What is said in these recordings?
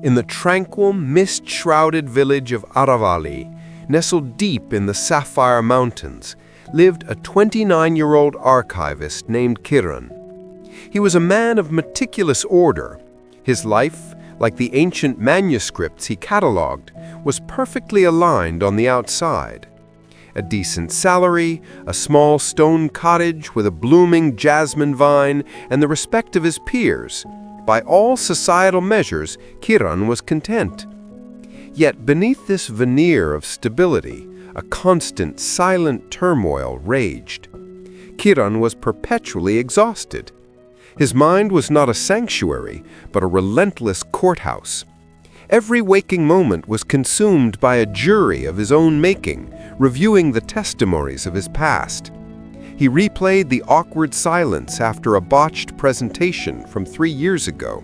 In the tranquil, mist-shrouded village of Aravali, nestled deep in the Sapphire Mountains, lived a 29-year-old archivist named Kiran. He was a man of meticulous order. His life, like the ancient manuscripts he catalogued, was perfectly aligned on the outside. A decent salary, a small stone cottage with a blooming jasmine vine, and the respect of his peers. By all societal measures, Kiran was content. Yet beneath this veneer of stability, a constant, silent turmoil raged. Kiran was perpetually exhausted. His mind was not a sanctuary, but a relentless courthouse. Every waking moment was consumed by a jury of his own making, reviewing the testimonies of his past. He replayed the awkward silence after a botched presentation from 3 years ago,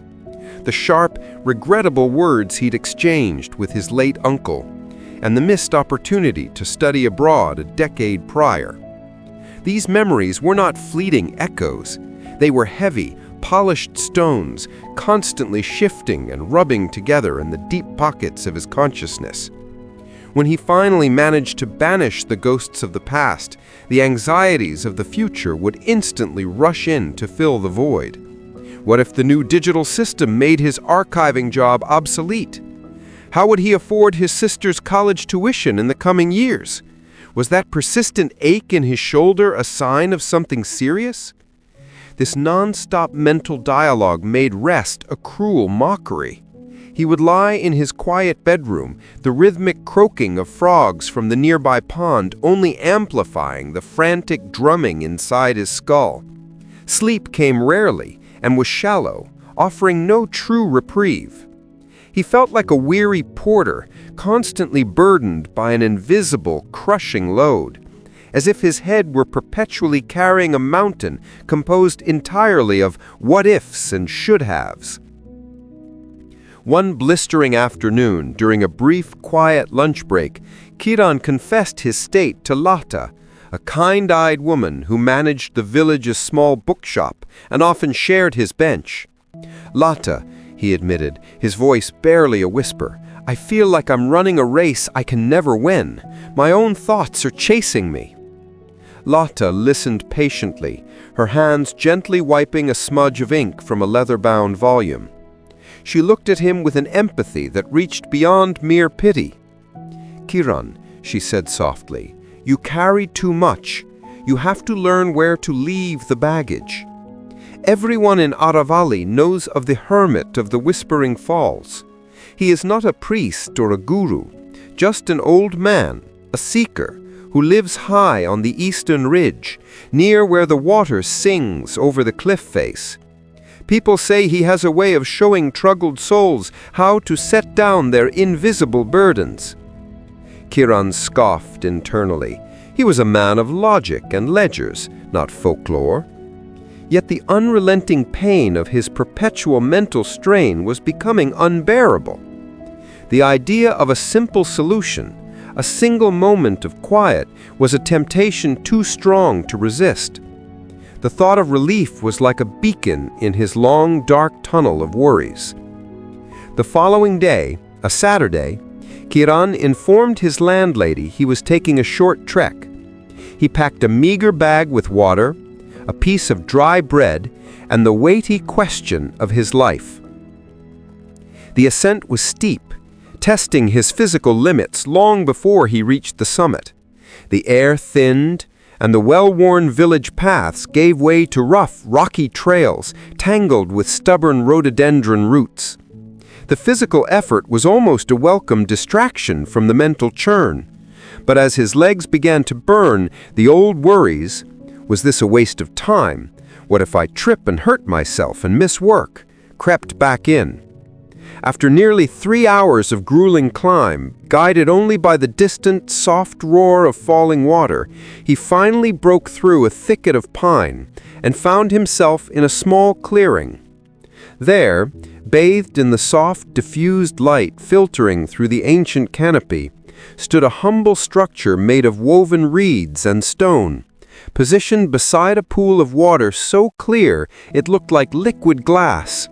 the sharp, regrettable words he'd exchanged with his late uncle, and the missed opportunity to study abroad a decade prior. These memories were not fleeting echoes. They were heavy, polished stones, constantly shifting and rubbing together in the deep pockets of his consciousness. When he finally managed to banish the ghosts of the past, the anxieties of the future would instantly rush in to fill the void. What if the new digital system made his archiving job obsolete? How would he afford his sister's college tuition in the coming years? Was that persistent ache in his shoulder a sign of something serious? This non-stop mental dialogue made rest a cruel mockery. He would lie in his quiet bedroom, the rhythmic croaking of frogs from the nearby pond only amplifying the frantic drumming inside his skull. Sleep came rarely and was shallow, offering no true reprieve. He felt like a weary porter, constantly burdened by an invisible, crushing load, as if his head were perpetually carrying a mountain composed entirely of what-ifs and should-haves. One blistering afternoon, during a brief, quiet lunch break, Kiran confessed his state to Lata, a kind-eyed woman who managed the village's small bookshop and often shared his bench. "Lata," he admitted, his voice barely a whisper, "I feel like I'm running a race I can never win. My own thoughts are chasing me." Lata listened patiently, her hands gently wiping a smudge of ink from a leather-bound volume. She looked at him with an empathy that reached beyond mere pity. "Kiran," she said softly, "you carry too much. You have to learn where to leave the baggage. Everyone in Aravali knows of the hermit of the Whispering Falls. He is not a priest or a guru, just an old man, a seeker, who lives high on the eastern ridge, near where the water sings over the cliff face. People say he has a way of showing troubled souls how to set down their invisible burdens." Kiran scoffed internally. He was a man of logic and ledgers, not folklore. Yet the unrelenting pain of his perpetual mental strain was becoming unbearable. The idea of a simple solution, a single moment of quiet, was a temptation too strong to resist. The thought of relief was like a beacon in his long, dark tunnel of worries. The following day, a Saturday, Kiran informed his landlady he was taking a short trek. He packed a meager bag with water, a piece of dry bread, and the weighty question of his life. The ascent was steep, testing his physical limits long before he reached the summit. The air thinned, and the well-worn village paths gave way to rough, rocky trails tangled with stubborn rhododendron roots. The physical effort was almost a welcome distraction from the mental churn. But as his legs began to burn, the old worries, was this a waste of time? What if I trip and hurt myself and miss work? Crept back in. After nearly 3 hours of grueling climb, guided only by the distant, soft roar of falling water, he finally broke through a thicket of pine and found himself in a small clearing. There, bathed in the soft, diffused light filtering through the ancient canopy, stood a humble structure made of woven reeds and stone, positioned beside a pool of water so clear it looked like liquid glass.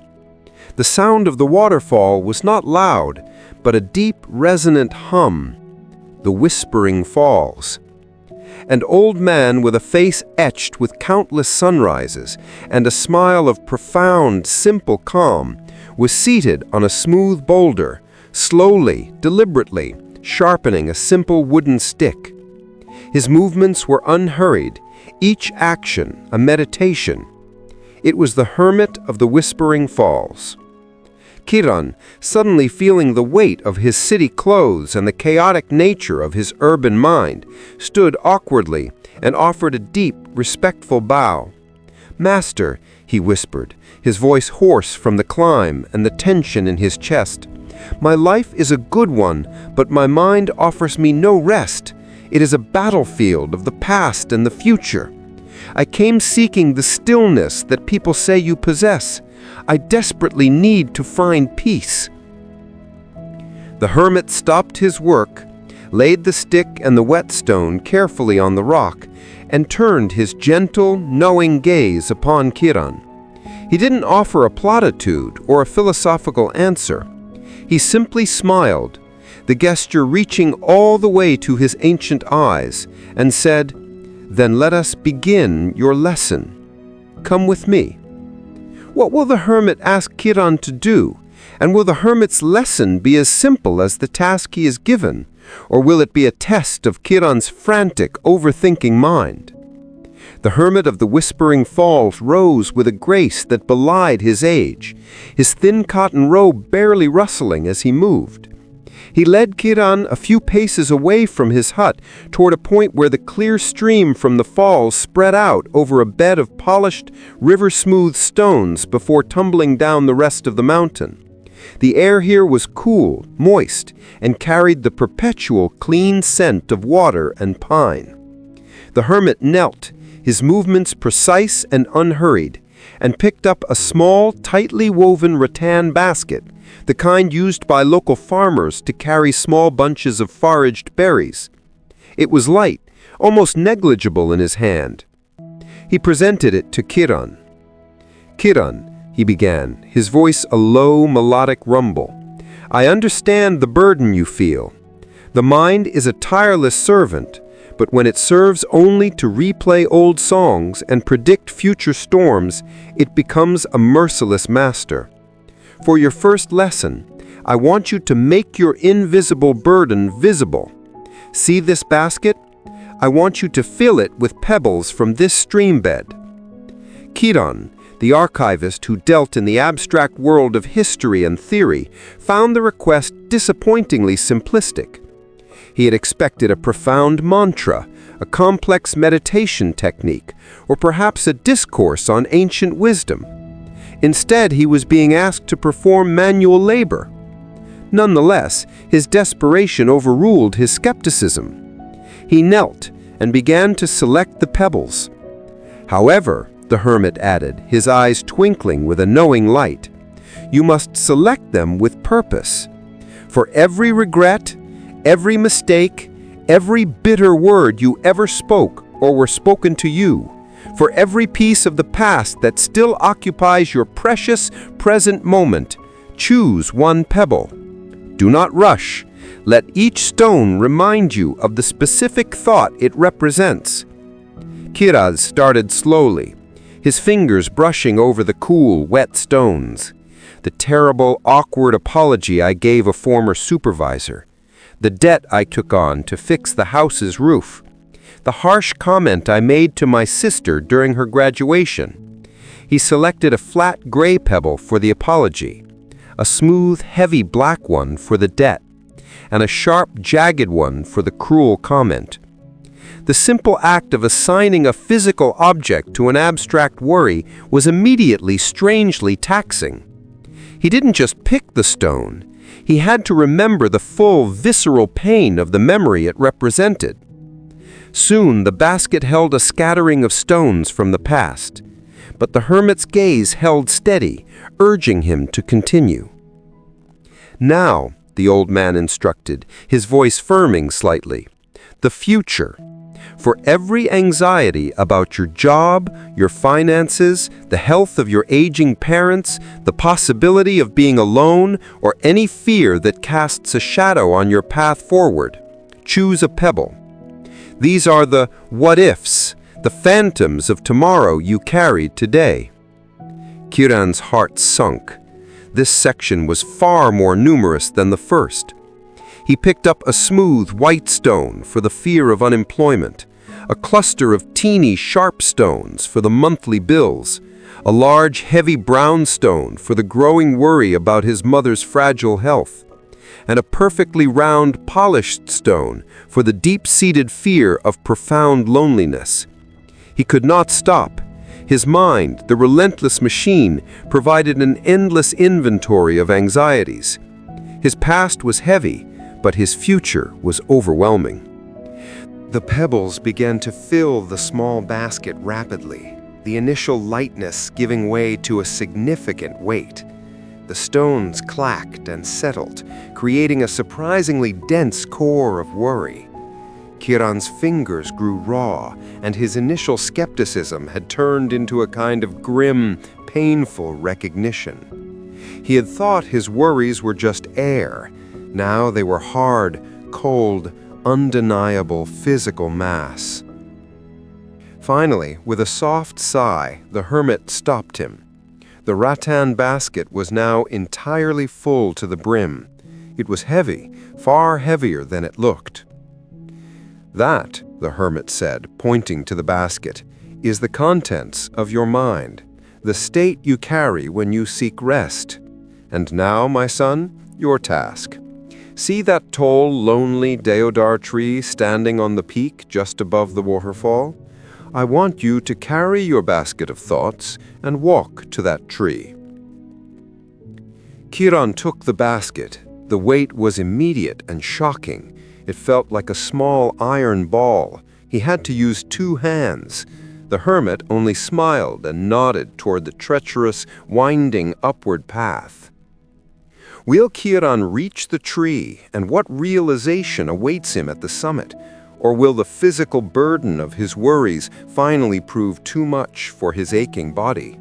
The sound of the waterfall was not loud, but a deep, resonant hum, the Whispering Falls. An old man with a face etched with countless sunrises and a smile of profound, simple calm was seated on a smooth boulder, slowly, deliberately, sharpening a simple wooden stick. His movements were unhurried, each action a meditation. It was the hermit of the Whispering Falls. Kiran, suddenly feeling the weight of his city clothes and the chaotic nature of his urban mind, stood awkwardly and offered a deep, respectful bow. "Master," he whispered, his voice hoarse from the climb and the tension in his chest, "my life is a good one, but my mind offers me no rest. It is a battlefield of the past and the future. I came seeking the stillness that people say you possess. I desperately need to find peace." The hermit stopped his work, laid the stick and the whetstone carefully on the rock, and turned his gentle, knowing gaze upon Kiran. He didn't offer a platitude or a philosophical answer. He simply smiled, the gesture reaching all the way to his ancient eyes, and said, "Then let us begin your lesson. Come with me." What will the hermit ask Kiran to do? And will the hermit's lesson be as simple as the task he is given? Or will it be a test of Kiran's frantic, overthinking mind? The hermit of the Whispering Falls rose with a grace that belied his age, his thin cotton robe barely rustling as he moved. He led Kiran a few paces away from his hut toward a point where the clear stream from the falls spread out over a bed of polished, river-smooth stones before tumbling down the rest of the mountain. The air here was cool, moist, and carried the perpetual clean scent of water and pine. The hermit knelt, his movements precise and unhurried, and picked up a small, tightly woven rattan basket, the kind used by local farmers to carry small bunches of foraged berries. It was light, almost negligible in his hand. He presented it to Kiran. "Kiran," he began, his voice a low, melodic rumble, "I understand the burden you feel. The mind is a tireless servant, but when it serves only to replay old songs and predict future storms, it becomes a merciless master. For your first lesson, I want you to make your invisible burden visible. See this basket? I want you to fill it with pebbles from this stream bed." Kiran, the archivist who dealt in the abstract world of history and theory, found the request disappointingly simplistic. He had expected a profound mantra, a complex meditation technique, or perhaps a discourse on ancient wisdom. Instead, he was being asked to perform manual labor. Nonetheless, his desperation overruled his skepticism. He knelt and began to select the pebbles. "However," the hermit added, his eyes twinkling with a knowing light, "you must select them with purpose. For every regret, every mistake, every bitter word you ever spoke or were spoken to you, for every piece of the past that still occupies your precious present moment, choose one pebble. Do not rush. Let each stone remind you of the specific thought it represents." Kiran started slowly, his fingers brushing over the cool, wet stones. The terrible, awkward apology I gave a former supervisor. The debt I took on to fix the house's roof. The harsh comment I made to my sister during her graduation. He selected a flat gray pebble for the apology, a smooth, heavy black one for the debt, and a sharp, jagged one for the cruel comment. The simple act of assigning a physical object to an abstract worry was immediately strangely taxing. He didn't just pick the stone, he had to remember the full, visceral pain of the memory it represented. Soon the basket held a scattering of stones from the past, but the hermit's gaze held steady, urging him to continue. "Now," the old man instructed, his voice firming slightly, "the future. For every anxiety about your job, your finances, the health of your aging parents, the possibility of being alone, or any fear that casts a shadow on your path forward, choose a pebble. These are the what-ifs, the phantoms of tomorrow you carried today. Kiran's heart sunk. This section was far more numerous than the first. He picked up a smooth white stone for the fear of unemployment, a cluster of teeny sharp stones for the monthly bills, a large heavy brown stone for the growing worry about his mother's fragile health, and a perfectly round polished stone for the deep-seated fear of profound loneliness. He could not stop. His mind, the relentless machine, provided an endless inventory of anxieties. His past was heavy, but his future was overwhelming. The pebbles began to fill the small basket rapidly, the initial lightness giving way to a significant weight. The stones clacked and settled, creating a surprisingly dense core of worry. Kiran's fingers grew raw, and his initial skepticism had turned into a kind of grim, painful recognition. He had thought his worries were just air. Now they were hard, cold, undeniable physical mass. Finally, with a soft sigh, the hermit stopped him. The rattan basket was now entirely full to the brim. It was heavy, far heavier than it looked. "That," the hermit said, pointing to the basket, "is the contents of your mind, the state you carry when you seek rest. And now, my son, your task. See that tall, lonely deodar tree standing on the peak just above the waterfall? I want you to carry your basket of thoughts and walk to that tree." Kiran took the basket. The weight was immediate and shocking. It felt like a small iron ball. He had to use 2 hands. The hermit only smiled and nodded toward the treacherous, winding upward path. Will Kiran reach the tree, and what realization awaits him at the summit? Or will the physical burden of his worries finally prove too much for his aching body?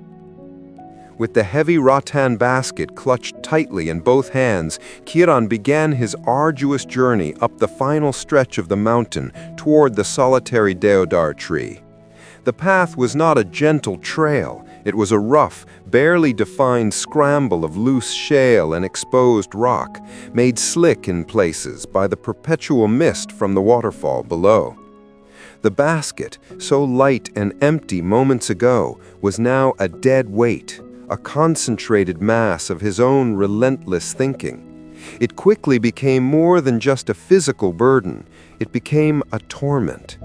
With the heavy rattan basket clutched tightly in both hands, Kiran began his arduous journey up the final stretch of the mountain toward the solitary deodar tree. The path was not a gentle trail. It was a rough, barely defined scramble of loose shale and exposed rock, made slick in places by the perpetual mist from the waterfall below. The basket, so light and empty moments ago, was now a dead weight, a concentrated mass of his own relentless thinking. It quickly became more than just a physical burden. It became a torment.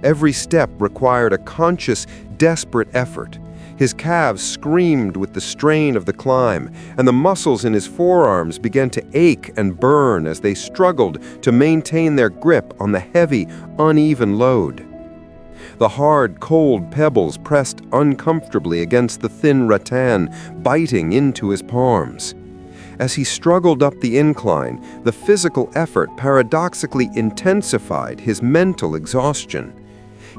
Every step required a conscious, desperate effort. His calves screamed with the strain of the climb, and the muscles in his forearms began to ache and burn as they struggled to maintain their grip on the heavy, uneven load. The hard, cold pebbles pressed uncomfortably against the thin rattan, biting into his palms. As he struggled up the incline, the physical effort paradoxically intensified his mental exhaustion.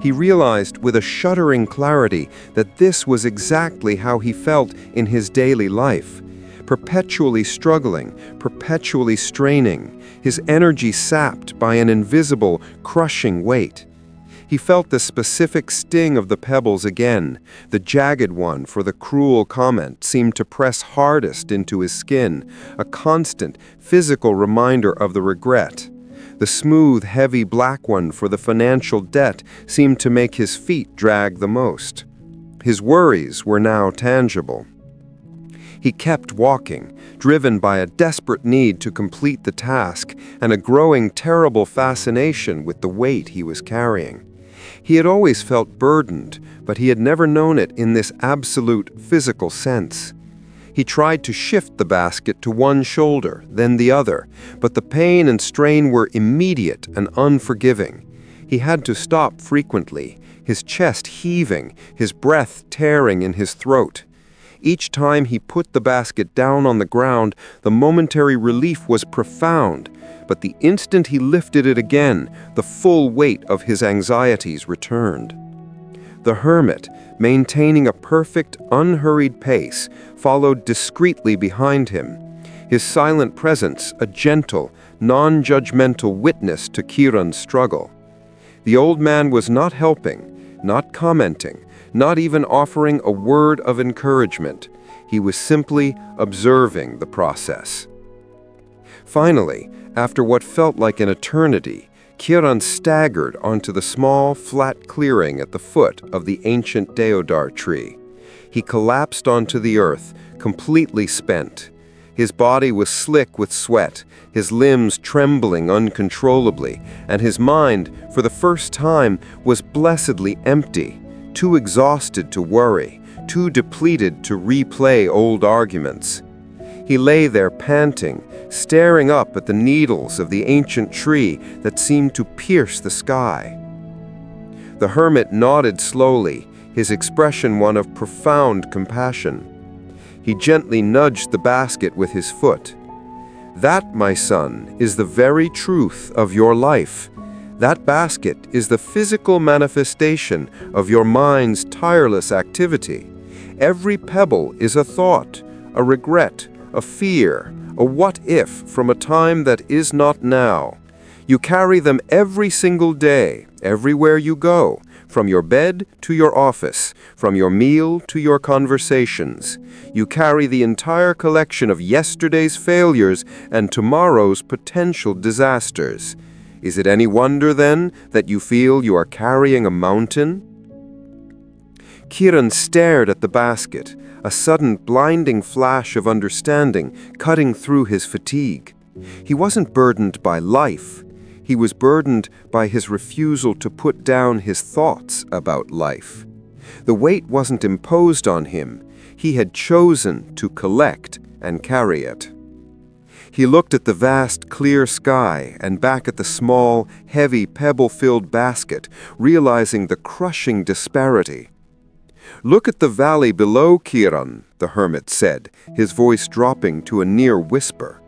He realized with a shuddering clarity that this was exactly how he felt in his daily life, perpetually struggling, perpetually straining, his energy sapped by an invisible, crushing weight. He felt the specific sting of the pebbles again. The jagged one for the cruel comment seemed to press hardest into his skin, a constant, physical reminder of the regret. The smooth, heavy black one for the financial debt seemed to make his feet drag the most. His worries were now tangible. He kept walking, driven by a desperate need to complete the task and a growing terrible fascination with the weight he was carrying. He had always felt burdened, but he had never known it in this absolute physical sense. He tried to shift the basket to one shoulder, then the other, but the pain and strain were immediate and unforgiving. He had to stop frequently, his chest heaving, his breath tearing in his throat. Each time he put the basket down on the ground, the momentary relief was profound, but the instant he lifted it again, the full weight of his anxieties returned. The hermit, maintaining a perfect, unhurried pace, followed discreetly behind him, his silent presence a gentle, non-judgmental witness to Kiran's struggle. The old man was not helping, not commenting, not even offering a word of encouragement. He was simply observing the process. Finally, after what felt like an eternity, Kiran staggered onto the small, flat clearing at the foot of the ancient deodar tree. He collapsed onto the earth, completely spent. His body was slick with sweat, his limbs trembling uncontrollably, and his mind, for the first time, was blessedly empty, too exhausted to worry, too depleted to replay old arguments. He lay there panting, staring up at the needles of the ancient tree that seemed to pierce the sky. The hermit nodded slowly, his expression one of profound compassion. He gently nudged the basket with his foot. "That, my son, is the very truth of your life. That basket is the physical manifestation of your mind's tireless activity. Every pebble is a thought, a regret, a fear, a what-if from a time that is not now. You carry them every single day, everywhere you go, from your bed to your office, from your meal to your conversations. You carry the entire collection of yesterday's failures and tomorrow's potential disasters. Is it any wonder, then, that you feel you are carrying a mountain?" Kiran stared at the basket, a sudden blinding flash of understanding cutting through his fatigue. He wasn't burdened by life. He was burdened by his refusal to put down his thoughts about life. The weight wasn't imposed on him. He had chosen to collect and carry it. He looked at the vast, clear sky and back at the small, heavy, pebble-filled basket, realizing the crushing disparity. "Look at the valley below, Kiran," the hermit said, his voice dropping to a near whisper.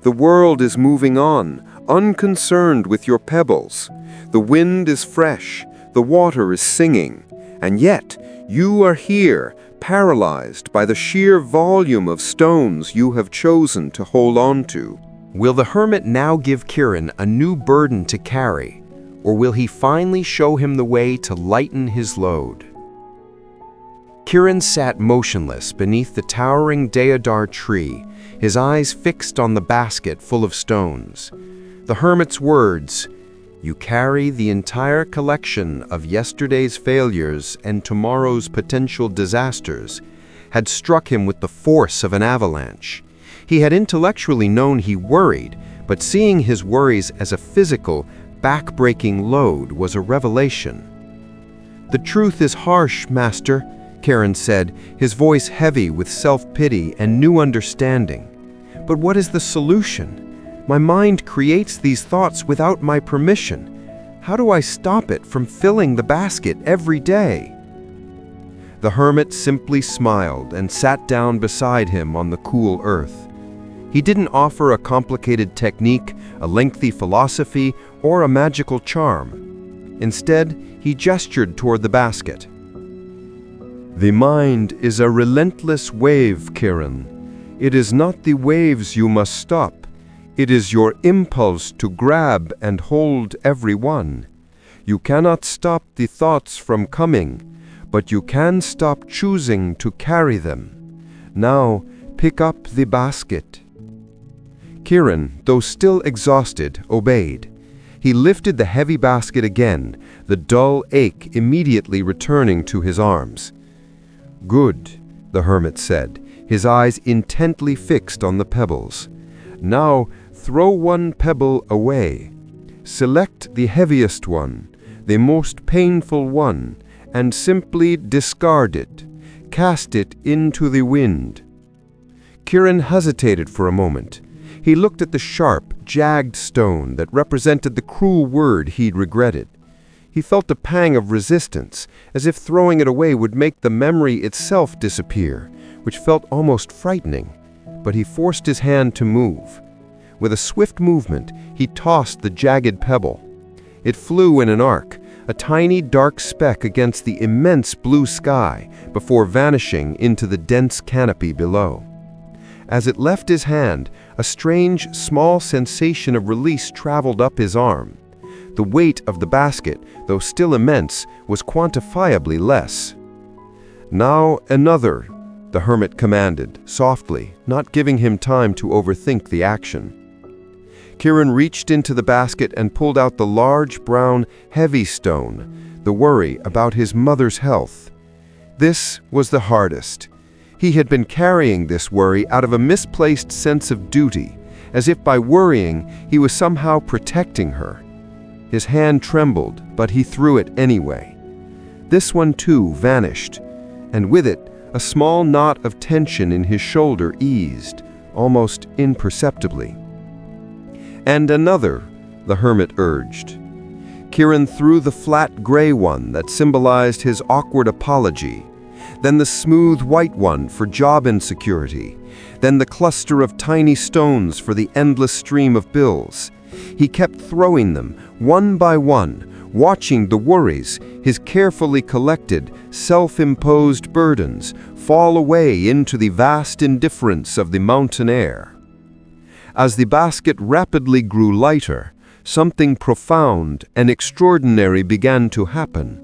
"The world is moving on, unconcerned with your pebbles. The wind is fresh, the water is singing, and yet you are here, paralyzed by the sheer volume of stones you have chosen to hold on to." Will the hermit now give Kiran a new burden to carry, or will he finally show him the way to lighten his load? Kiran sat motionless beneath the towering deodar tree, his eyes fixed on the basket full of stones. The hermit's words, "You carry the entire collection of yesterday's failures and tomorrow's potential disasters," had struck him with the force of an avalanche. He had intellectually known he worried, but seeing his worries as a physical, back-breaking load was a revelation. "The truth is harsh, Master," Kiran said, his voice heavy with self-pity and new understanding. "But what is the solution? My mind creates these thoughts without my permission. How do I stop it from filling the basket every day?" The hermit simply smiled and sat down beside him on the cool earth. He didn't offer a complicated technique, a lengthy philosophy, or a magical charm. Instead, he gestured toward the basket. "The mind is a relentless wave, Kiran. It is not the waves you must stop. It is your impulse to grab and hold every one. You cannot stop the thoughts from coming, but you can stop choosing to carry them. Now, pick up the basket." Kiran, though still exhausted, obeyed. He lifted the heavy basket again, the dull ache immediately returning to his arms. "Good," the hermit said, his eyes intently fixed on the pebbles. "Now, throw one pebble away. Select the heaviest one, the most painful one, and simply discard it. Cast it into the wind." Kiran hesitated for a moment. He looked at the sharp, jagged stone that represented the cruel word he'd regretted. He felt a pang of resistance, as if throwing it away would make the memory itself disappear, which felt almost frightening. But he forced his hand to move. With a swift movement, he tossed the jagged pebble. It flew in an arc, a tiny dark speck against the immense blue sky, before vanishing into the dense canopy below. As it left his hand, a strange, small sensation of release traveled up his arm. The weight of the basket, though still immense, was quantifiably less. "Now another," the hermit commanded, softly, not giving him time to overthink the action. Kiran reached into the basket and pulled out the large, brown, heavy stone, the worry about his mother's health. This was the hardest. He had been carrying this worry out of a misplaced sense of duty, as if by worrying he was somehow protecting her. His hand trembled, but he threw it anyway. This one too vanished, and with it, a small knot of tension in his shoulder eased, almost imperceptibly. "And another," the hermit urged. Kiran threw the flat gray one that symbolized his awkward apology, then the smooth white one for job insecurity, then the cluster of tiny stones for the endless stream of bills. He kept throwing them, one by one, watching the worries, his carefully collected, self-imposed burdens, fall away into the vast indifference of the mountain air. As the basket rapidly grew lighter, something profound and extraordinary began to happen.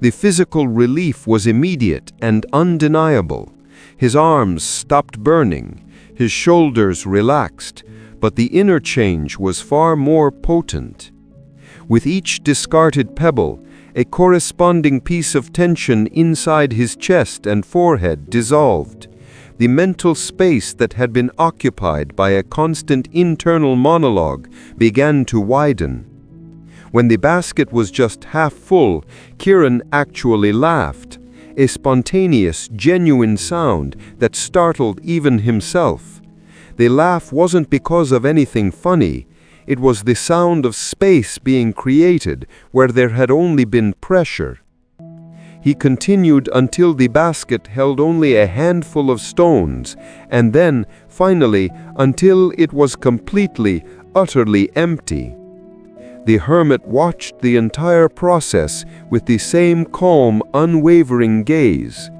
The physical relief was immediate and undeniable. His arms stopped burning, his shoulders relaxed, but the inner change was far more potent. With each discarded pebble, a corresponding piece of tension inside his chest and forehead dissolved. The mental space that had been occupied by a constant internal monologue began to widen. When the basket was just half full, Kiran actually laughed, a spontaneous, genuine sound that startled even himself. The laugh wasn't because of anything funny. It was the sound of space being created where there had only been pressure. He continued until the basket held only a handful of stones, and then, finally, until it was completely, utterly empty. The hermit watched the entire process with the same calm, unwavering gaze.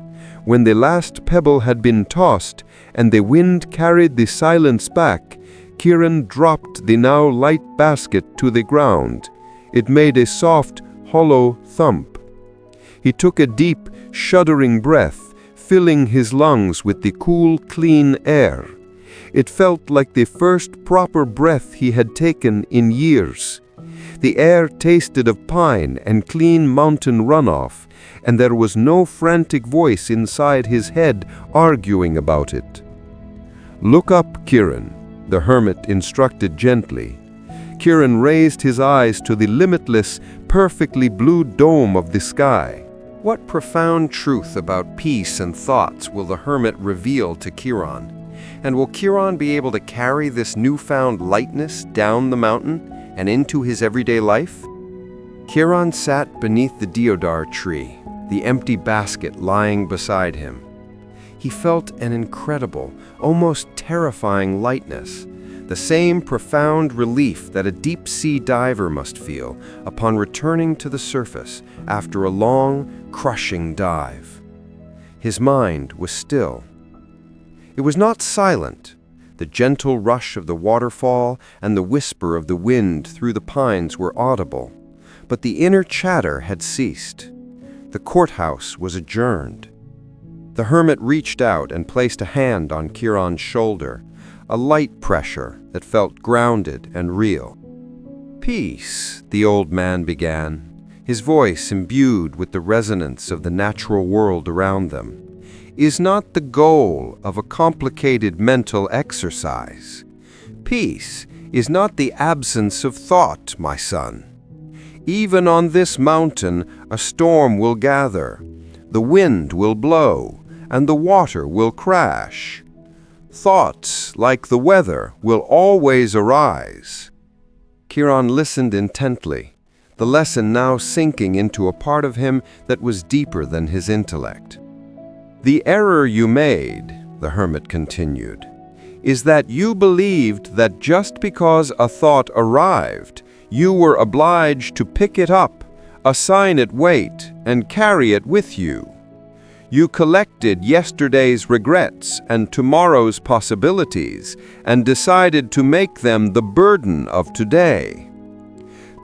When the last pebble had been tossed and the wind carried the silence back, Kiran dropped the now light basket to the ground. It made a soft, hollow thump. He took a deep, shuddering breath, filling his lungs with the cool, clean air. It felt like the first proper breath he had taken in years. The air tasted of pine and clean mountain runoff, and there was no frantic voice inside his head arguing about it. "Look up, Kiran," the hermit instructed gently. Kiran raised his eyes to the limitless, perfectly blue dome of the sky. What profound truth about peace and thoughts will the hermit reveal to Kiran? And will Kiran be able to carry this newfound lightness down the mountain and into his everyday life? Kiran sat beneath the deodar tree, the empty basket lying beside him. He felt an incredible, almost terrifying lightness, the same profound relief that a deep-sea diver must feel upon returning to the surface after a long, crushing dive. His mind was still. It was not silent. The gentle rush of the waterfall and the whisper of the wind through the pines were audible, but the inner chatter had ceased. The courthouse was adjourned. The hermit reached out and placed a hand on Kiran's shoulder, a light pressure that felt grounded and real. "Peace," the old man began, his voice imbued with the resonance of the natural world around them, "is not the goal of a complicated mental exercise. Peace is not the absence of thought, my son. Even on this mountain, a storm will gather, the wind will blow, and the water will crash. Thoughts, like the weather, will always arise." Kiran listened intently, the lesson now sinking into a part of him that was deeper than his intellect. "The error you made," the hermit continued, is that you believed that just because a thought arrived, you were obliged to pick it up, assign it weight, and carry it with you. You collected yesterday's regrets and tomorrow's possibilities and decided to make them the burden of today.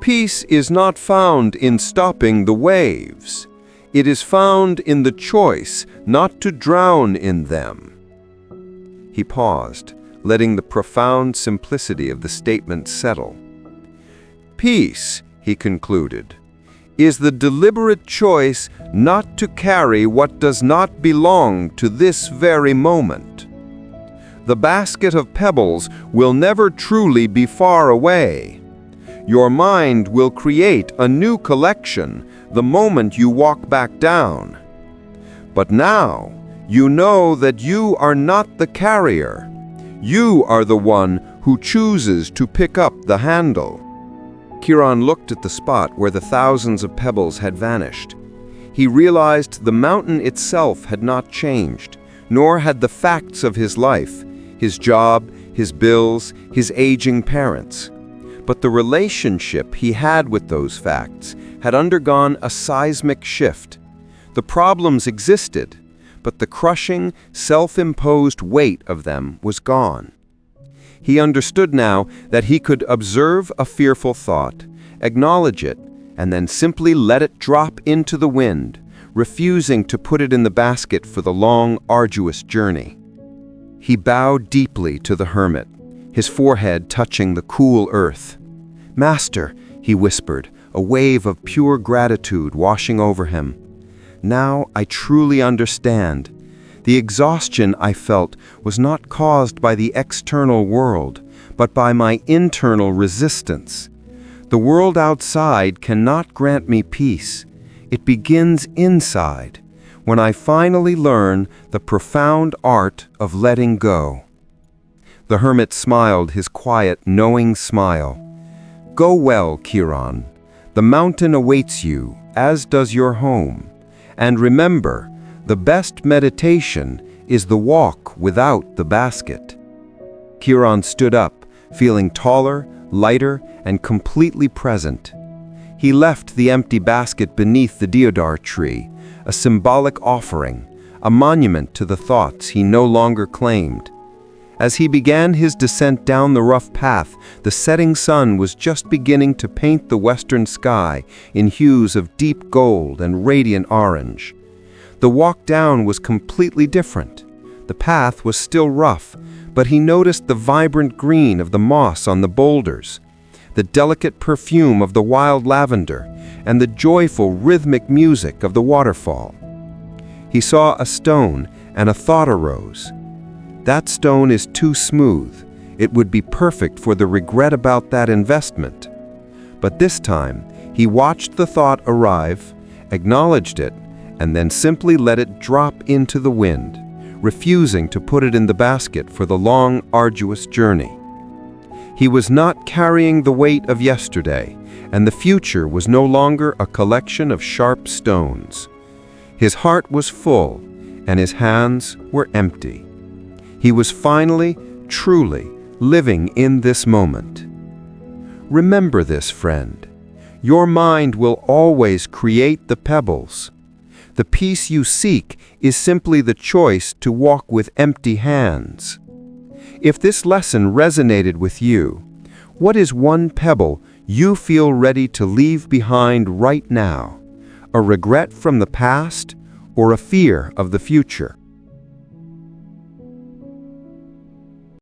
Peace is not found in stopping the waves. It is found in the choice not to drown in them. He paused, letting the profound simplicity of the statement settle. Peace, he concluded, is the deliberate choice not to carry what does not belong to this very moment. The basket of pebbles will never truly be far away. Your mind will create a new collection the moment you walk back down. But now, you know that you are not the carrier. You are the one who chooses to pick up the handle. Kiran looked at the spot where the thousands of pebbles had vanished. He realized the mountain itself had not changed, nor had the facts of his life, his job, his bills, his aging parents. But the relationship he had with those facts had undergone a seismic shift. The problems existed, but the crushing, self-imposed weight of them was gone. He understood now that he could observe a fearful thought, acknowledge it, and then simply let it drop into the wind, refusing to put it in the basket for the long, arduous journey. He bowed deeply to the hermit, his forehead touching the cool earth. "Master," he whispered, a wave of pure gratitude washing over him. "Now I truly understand. The exhaustion I felt was not caused by the external world, but by my internal resistance. The world outside cannot grant me peace. It begins inside, when I finally learn the profound art of letting go." The hermit smiled his quiet, knowing smile. "Go well, Kiran. The mountain awaits you, as does your home. And remember, the best meditation is the walk without the basket." Kiran stood up, feeling taller, lighter, and completely present. He left the empty basket beneath the deodar tree, a symbolic offering, a monument to the thoughts he no longer claimed. As he began his descent down the rough path, the setting sun was just beginning to paint the western sky in hues of deep gold and radiant orange. The walk down was completely different. The path was still rough, but he noticed the vibrant green of the moss on the boulders, the delicate perfume of the wild lavender, and the joyful rhythmic music of the waterfall. He saw a stone, and a thought arose. That stone is too smooth. It would be perfect for the regret about that investment. But this time, he watched the thought arrive, acknowledged it, and then simply let it drop into the wind, refusing to put it in the basket for the long, arduous journey. He was not carrying the weight of yesterday, and the future was no longer a collection of sharp stones. His heart was full, and his hands were empty. He was finally, truly, living in this moment. Remember this, friend. Your mind will always create the pebbles. The peace you seek is simply the choice to walk with empty hands. If this lesson resonated with you, what is one pebble you feel ready to leave behind right now? A regret from the past or a fear of the future?